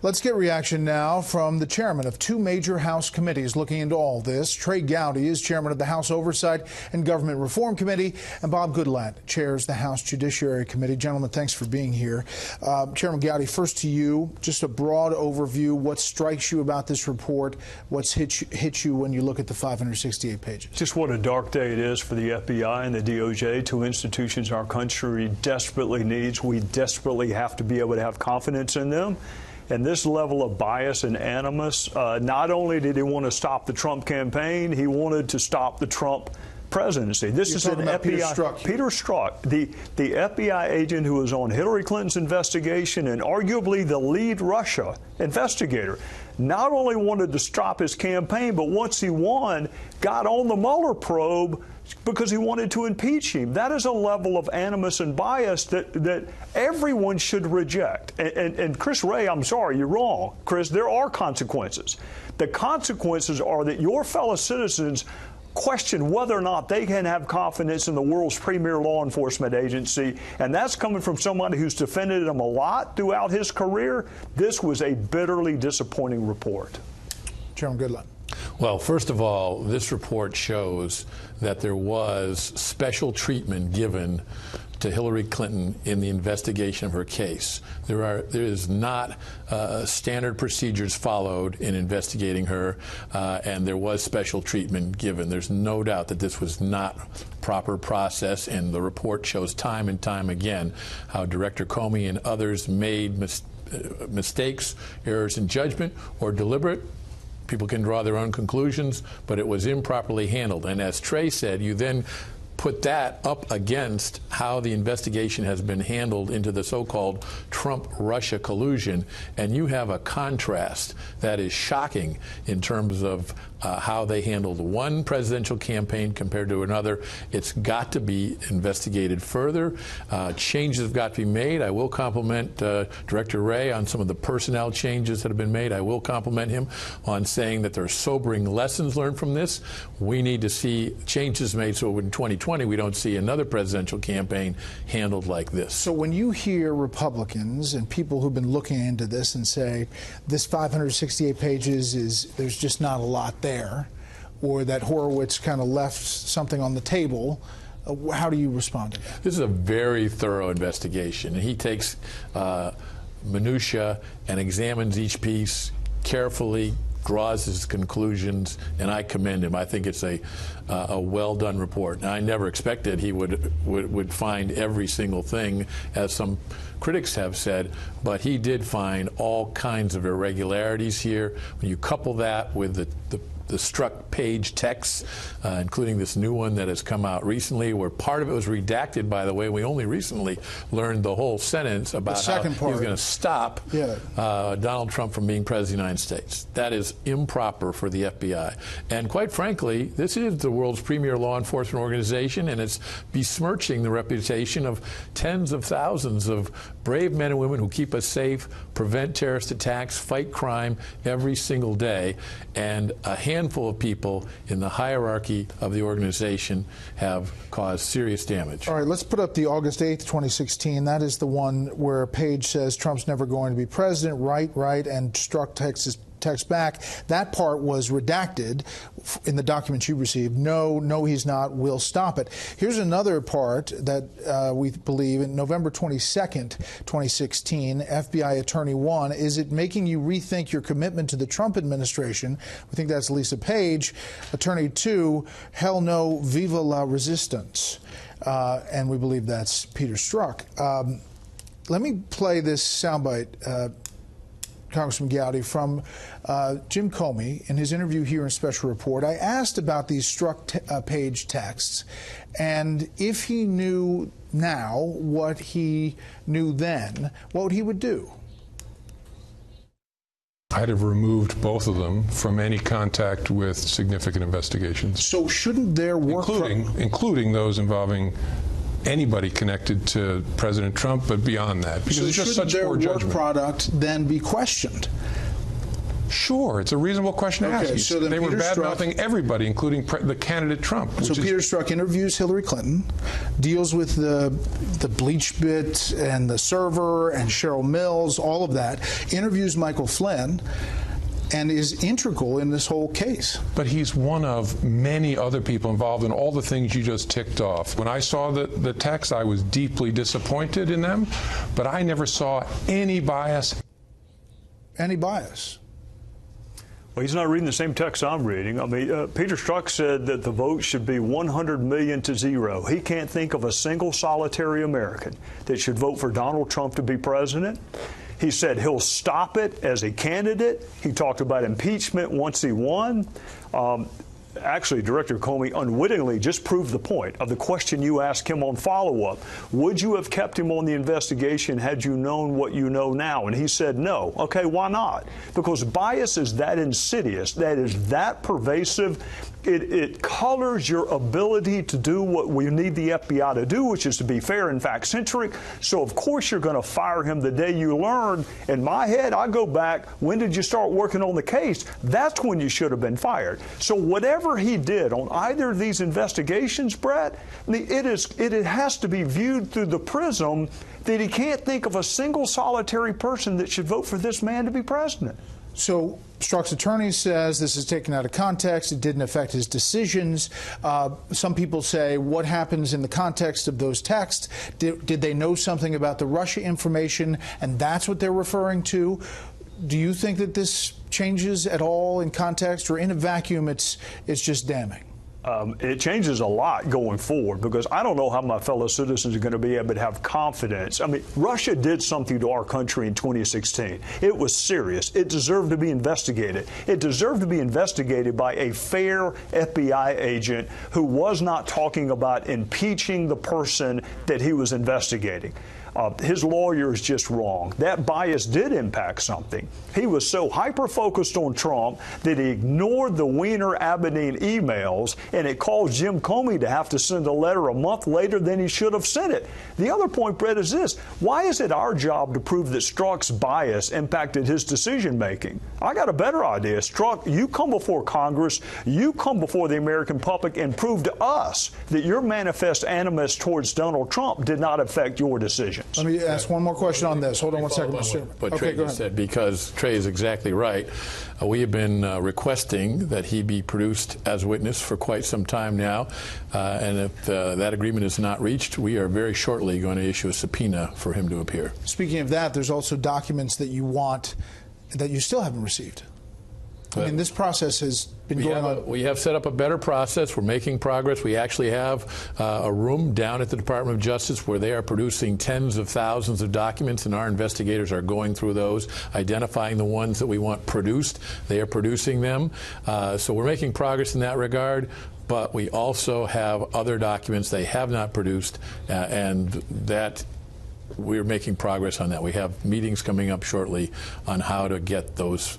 Let's get reaction now from the chairman of two major House committees looking into all this. Trey Gowdy is chairman of the House Oversight and Government Reform Committee, and Bob Goodlatte chairs the House Judiciary Committee. Gentlemen, thanks for being here. Chairman Gowdy, first to you, just a broad overview. What strikes you about this report? What's hit you when you look at the 568 pages? Just what a dark day it is for the FBI and the DOJ, two institutions our country desperately needs. We desperately have to be able to have confidence in them. And this level of bias and animus, not only did he want to stop the Trump campaign, he wanted to stop the Trump presidency. This is an FBI. Peter Strzok, the FBI agent who was on Hillary Clinton's investigation and arguably the lead Russia investigator, not only wanted to stop his campaign, but once he won, got on the Mueller probe because he wanted to impeach him. That is a level of animus and bias that everyone should reject. And Chris Wray, I'm sorry, you're wrong. Chris, there are consequences. The consequences are that your fellow citizens question whether or not they can have confidence in the world's premier law enforcement agency, and that's coming from somebody who's defended them a lot throughout his career. This was a bitterly disappointing report. Chairman Goodlatte. Well, first of all, this report shows that there was special treatment given to Hillary Clinton in the investigation of her case. There is not standard procedures followed in investigating her, and there was special treatment given. There's no doubt that this was not proper process, and the report shows time and time again how Director Comey and others made mistakes, errors in judgment, or deliberate. People can draw their own conclusions, but it was improperly handled. And as Trey said, you then put that up against how the investigation has been handled into the so-called Trump-Russia collusion, and you have a contrast that is shocking in terms of how they handled one presidential campaign compared to another. It's got to be investigated further. Changes have got to be made. I will compliment Director Wray on some of the personnel changes that have been made. I will compliment him on saying that there are sobering lessons learned from this. We need to see changes made so in 2020 we don't see another presidential campaign handled like this. So when you hear Republicans and people who've been looking into this and say this 568 pages there's just not a lot there, or that Horowitz kind of left something on the table, how do you respond to that? This is a very thorough investigation, and he takes minutia and examines each piece carefully, draws his conclusions, and I commend him. I think it's a well-done report. Now, I never expected he would find every single thing, as some critics have said, but he did find all kinds of irregularities here. When you couple that with the Strzok page texts, including this new one that has come out recently, where part of it was redacted, by the way. We only recently learned the whole sentence about how he was going to stop Donald Trump from being president of the United States. That is improper for the FBI. And quite frankly, this is the world's premier law enforcement organization, and it's besmirching the reputation of tens of thousands of brave men and women who keep us safe, prevent terrorist attacks, fight crime every single day. And a handful of people in the hierarchy of the organization have caused serious damage. All right, let's put up the August 8th, 2016. That is the one where Page says Trump's never going to be president, right, and Strzok text back. That part was redacted in the documents you received. No, he's not. We'll stop it. Here's another part that we believe in November 22nd, 2016, FBI Attorney 1, is it making you rethink your commitment to the Trump administration? We think that's Lisa Page. Attorney 2, hell no, viva la resistance. And we believe that's Peter Strzok. Let me play this soundbite, Congressman Gowdy, from Jim Comey in his interview here in Special Report. I asked about these Strzok page texts and if he knew now what he knew then, what he would do. I'd have removed both of them from any contact with significant investigations. So shouldn't their work... Including those involving anybody connected to President Trump, but beyond that, because it's just such poor judgment. Their work product then be questioned? Sure, it's a reasonable question to ask. So then they were Peter bad-mouthing everybody, including the candidate Trump. So Peter Strzok interviews Hillary Clinton, deals with the bleach bit and the server and Cheryl Mills, all of that, interviews Michael Flynn, and is integral in this whole case. But he's one of many other people involved in all the things you just ticked off. When I saw the text, I was deeply disappointed in them, but I never saw any bias. Any bias? Well, he's not reading the same text I'm reading. I mean, Peter Strzok said that the vote should be 100 million to 0. He can't think of a single solitary American that should vote for Donald Trump to be president. He said he'll stop it as a candidate. He talked about impeachment once he won. Actually, Director Comey unwittingly just proved the point of the question you asked him on follow-up. Would you have kept him on the investigation had you known what you know now? And he said no. Okay, why not? Because bias is that insidious, that is that pervasive. It colors your ability to do what we need the FBI to do, which is to be fair and fact-centric. So, of course, you're going to fire him the day you learn. In my head, I go back, when did you start working on the case? That's when you should have been fired. So whatever he did on either of these investigations, Brett, it has to be viewed through the prism that he can't think of a single solitary person that should vote for this man to be president. So Strzok's attorney says this is taken out of context. It didn't affect his decisions. Some people say, what happens in the context of those texts? Did they know something about the Russia information, and that's what they're referring to? Do you think that this changes at all in context, or in a vacuum it's just damning? It changes a lot going forward, because I don't know how my fellow citizens are going to be able to have confidence. I mean, Russia did something to our country in 2016. It was serious. It deserved to be investigated. It deserved to be investigated by a fair FBI agent who was not talking about impeaching the person that he was investigating. His lawyer is just wrong. That bias did impact something. He was so hyper-focused on Trump that he ignored the Weiner-Abedin emails, and it caused Jim Comey to have to send a letter a month later than he should have sent it. The other point, Brett, is this. Why is it our job to prove that Strzok's bias impacted his decision-making? I got a better idea. Strzok, you come before Congress, you come before the American public and prove to us that your manifest animus towards Donald Trump did not affect your decision. Let me ask one more question on this. Hold on one second, Mr. What Trey just said, because Trey is exactly right. We have been requesting that he be produced as a witness for quite some time now, and if that agreement is not reached, we are very shortly going to issue a subpoena for him to appear. Speaking of that, there's also documents that you want that you still haven't received. I mean, this process has been going on. We have set up a better process. We're making progress. We actually have a room down at the Department of Justice where they are producing tens of thousands of documents, and our investigators are going through those, identifying the ones that we want produced. They are producing them. So we're making progress in that regard. But we also have other documents they have not produced, and that we're making progress on that. We have meetings coming up shortly on how to get those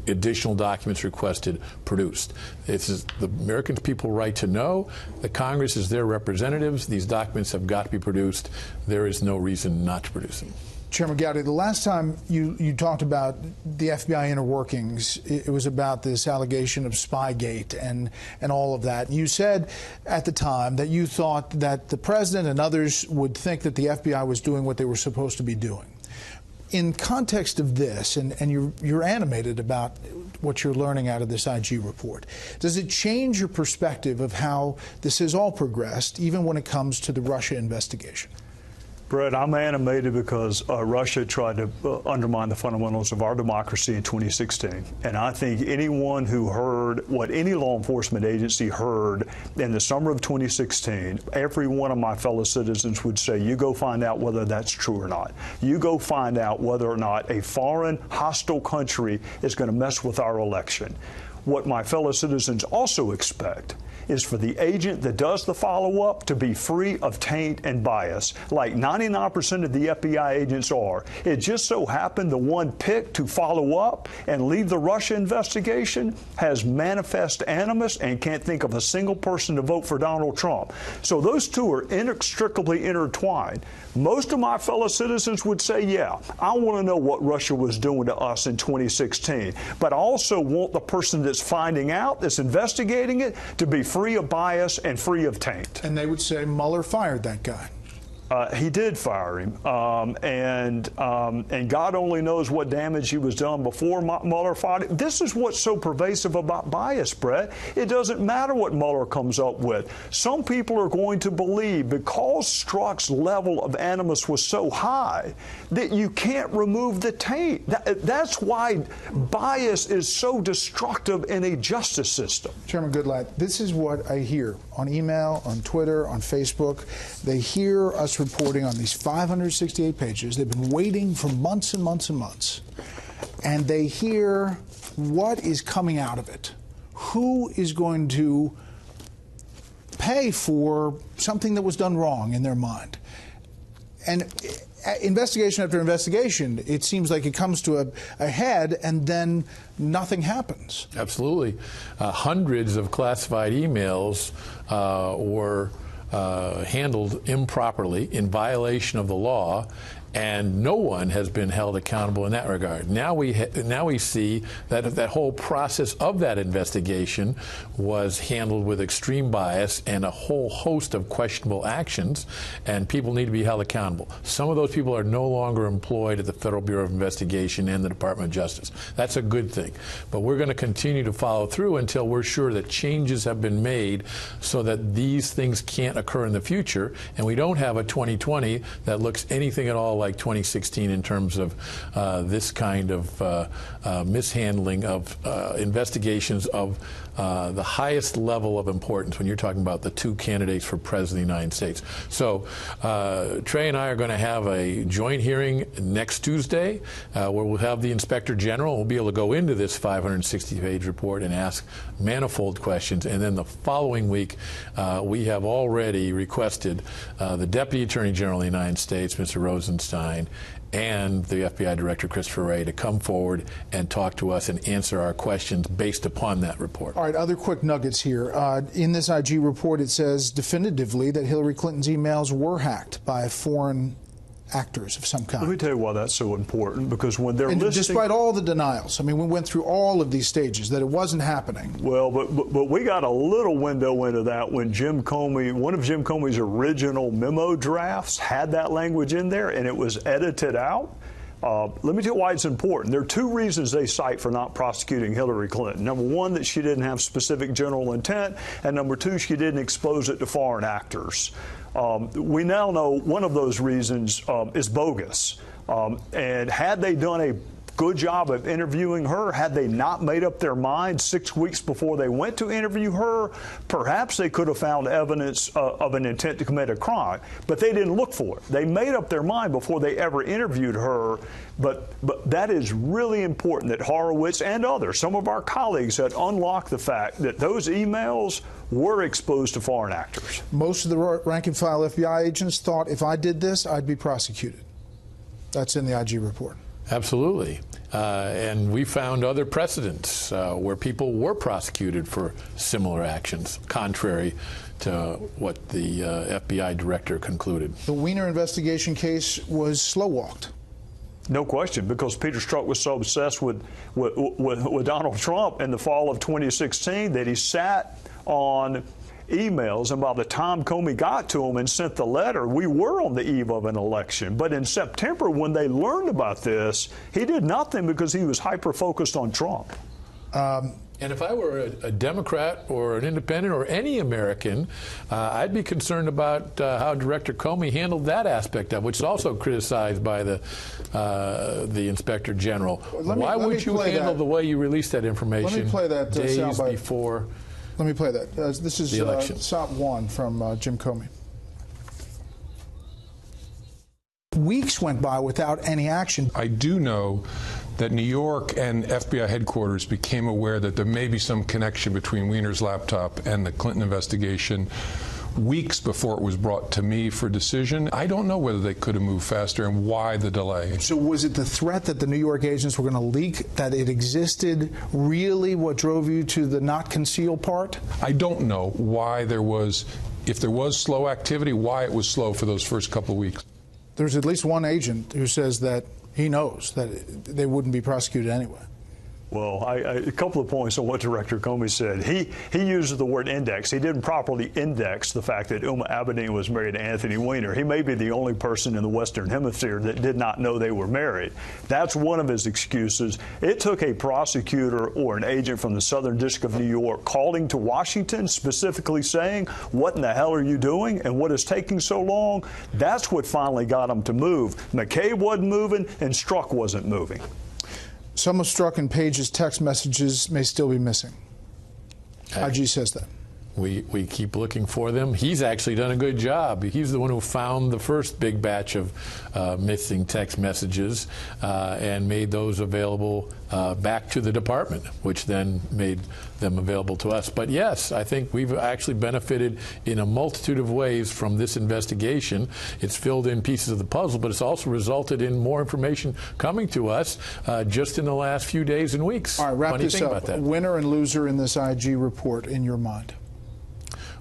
additional documents requested produced. It's the American people right to know. The Congress is their representatives. These documents have got to be produced. There is no reason not to produce them. Chairman Gowdy, the last time you talked about the FBI inner workings, it was about this allegation of Spygate and all of that. You said at the time that you thought that the president and others would think that the FBI was doing what they were supposed to be doing. In context of this, and you're animated about what you're learning out of this IG report, does it change your perspective of how this has all progressed, even when it comes to the Russia investigation? Brett, I'm animated because Russia tried to undermine the fundamentals of our democracy in 2016. And I think anyone who heard what any law enforcement agency heard in the summer of 2016, every one of my fellow citizens would say, you go find out whether that's true or not. You go find out whether or not a foreign, hostile country is going to mess with our election. what my fellow citizens also expect is for the agent that does the follow-up to be free of taint and bias, like 99% of the FBI agents are. It just so happened the one picked to follow up and lead the Russia investigation has manifest animus and can't think of a single person to vote for Donald Trump. So those two are inextricably intertwined. Most of my fellow citizens would say, yeah, I want to know what Russia was doing to us in 2016. But I also want the person that's finding out, that's investigating it, to be free of bias and free of taint. And they would say Mueller fired that guy. He did fire him, and God only knows what damage he was done before Mueller fired him. This is what's so pervasive about bias, Brett. It doesn't matter what Mueller comes up with. Some people are going to believe because Strzok's level of animus was so high that you can't remove the taint. That's why bias is so destructive in a justice system. Chairman Goodlatte, this is what I hear on email, on Twitter, on Facebook. They hear us reporting on these 568 pages. They've been waiting for months and months and months. And they hear what is coming out of it. Who is going to pay for something that was done wrong in their mind? And investigation after investigation, it seems like it comes to a head and then nothing happens. Absolutely. Hundreds of classified emails were handled improperly in violation of the law, and no one has been held accountable in that regard. Now we see that that whole process of that investigation was handled with extreme bias and a whole host of questionable actions, and people need to be held accountable. Some of those people are no longer employed at the Federal Bureau of Investigation and the Department of Justice. That's a good thing. But we're going to continue to follow through until we're sure that changes have been made so that these things can't occur in the future, and we don't have a 2020 that looks anything at all like 2016 in terms of this kind of mishandling of investigations of the highest level of importance when you're talking about the two candidates for President of the United States. So Trey and I are going to have a joint hearing next Tuesday where we'll have the Inspector General. We'll be able to go into this 560-page report and ask manifold questions. And then the following week, we have already requested the Deputy Attorney General of the United States, Mr. Rosenstein, and the FBI Director, Christopher Wray, to come forward and talk to us and answer our questions based upon that report. All right, other quick nuggets here. In this IG report, it says definitively that Hillary Clinton's emails were hacked by foreign actors of some kind. Let me tell you why that's so important, because when they're listing... Despite all the denials, I mean, we went through all of these stages that it wasn't happening. Well, but we got a little window into that when Jim Comey, one of Jim Comey's original memo drafts had that language in there, and it was edited out. Let me tell you why it's important. There are two reasons they cite for not prosecuting Hillary Clinton. Number one, that she didn't have specific general intent, and number two, she didn't expose it to foreign actors. We now know one of those reasons is bogus. And had they done a good job of interviewing her, had they not made up their mind 6 weeks before they went to interview her, perhaps they could have found evidence of an intent to commit a crime. But they didn't look for it. They made up their mind before they ever interviewed her. But that is really important that Horowitz and others, some of our colleagues, had unlocked the fact that those emails were exposed to foreign actors. Most of the rank-and-file FBI agents thought if I did this, I'd be prosecuted. That's in the IG report. Absolutely. And we found other precedents where people were prosecuted for similar actions, contrary to what the FBI director concluded. The Weiner investigation case was slow-walked. No question, because Peter Strzok was so obsessed with Donald Trump in the fall of 2016 that he sat on emails, and by the time Comey got to him and sent the letter, we were on the eve of an election. But in September, when they learned about this, he did nothing because he was hyper-focused on Trump. And if I were a Democrat or an independent or any American, I'd be concerned about how Director Comey handled that aspect of it, which is also criticized by the Inspector General. Why would you handle the way you released that information Let me play that, days before? Let me play that. This is SOP 1 from Jim Comey. Weeks went by without any action. I do know that New York and FBI headquarters became aware that there may be some connection between Weiner's laptop and the Clinton investigation weeks before it was brought to me for decision. I don't know whether they could have moved faster and why the delay. So was it the threat that the New York agents were going to leak, that it existed, really what drove you to the not conceal part? I don't know why there was, if there was slow activity, why it was slow for those first couple of weeks. There's at least one agent who says that he knows that they wouldn't be prosecuted anyway. Well, a couple of points on what Director Comey said. He uses the word index. He didn't properly index the fact that Uma Abedin was married to Anthony Weiner. He may be the only person in the Western Hemisphere that did not know they were married. That's one of his excuses. It took a prosecutor or an agent from the Southern District of New York calling to Washington, specifically saying, what in the hell are you doing and what is taking so long? That's what finally got him to move. McCabe wasn't moving and Strzok wasn't moving. Some of Strzok and Page's text messages may still be missing. IG says that. We keep looking for them. He's actually done a good job. He's the one who found the first big batch of missing text messages and made those available back to the department, which then made them available to us. But yes, I think we've actually benefited in a multitude of ways from this investigation. It's filled in pieces of the puzzle, but it's also resulted in more information coming to us just in the last few days and weeks. All right, wrap Funny this thing up. about that. Winner and loser in this IG report, in your mind?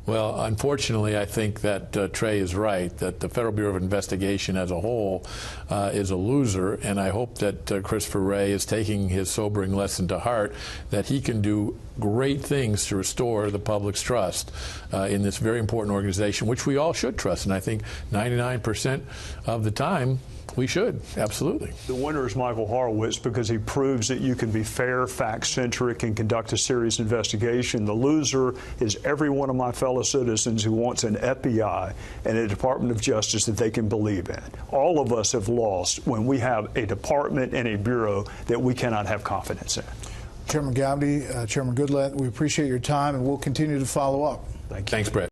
Well, unfortunately, I think that Trey is right, that the Federal Bureau of Investigation as a whole is a loser, and I hope that Christopher Wray is taking his sobering lesson to heart, that he can do great things to restore the public's trust in this very important organization, which we all should trust, and I think 99% of the time, we should, absolutely. The winner is Michael Horowitz because he proves that you can be fair, fact-centric, and conduct a serious investigation. The loser is every one of my fellow citizens who wants an FBI and a Department of Justice that they can believe in. All of us have lost when we have a department and a bureau that we cannot have confidence in. Chairman Gowdy, Chairman Goodlatte, we appreciate your time, and we'll continue to follow up. Thank you. Thanks, Brett.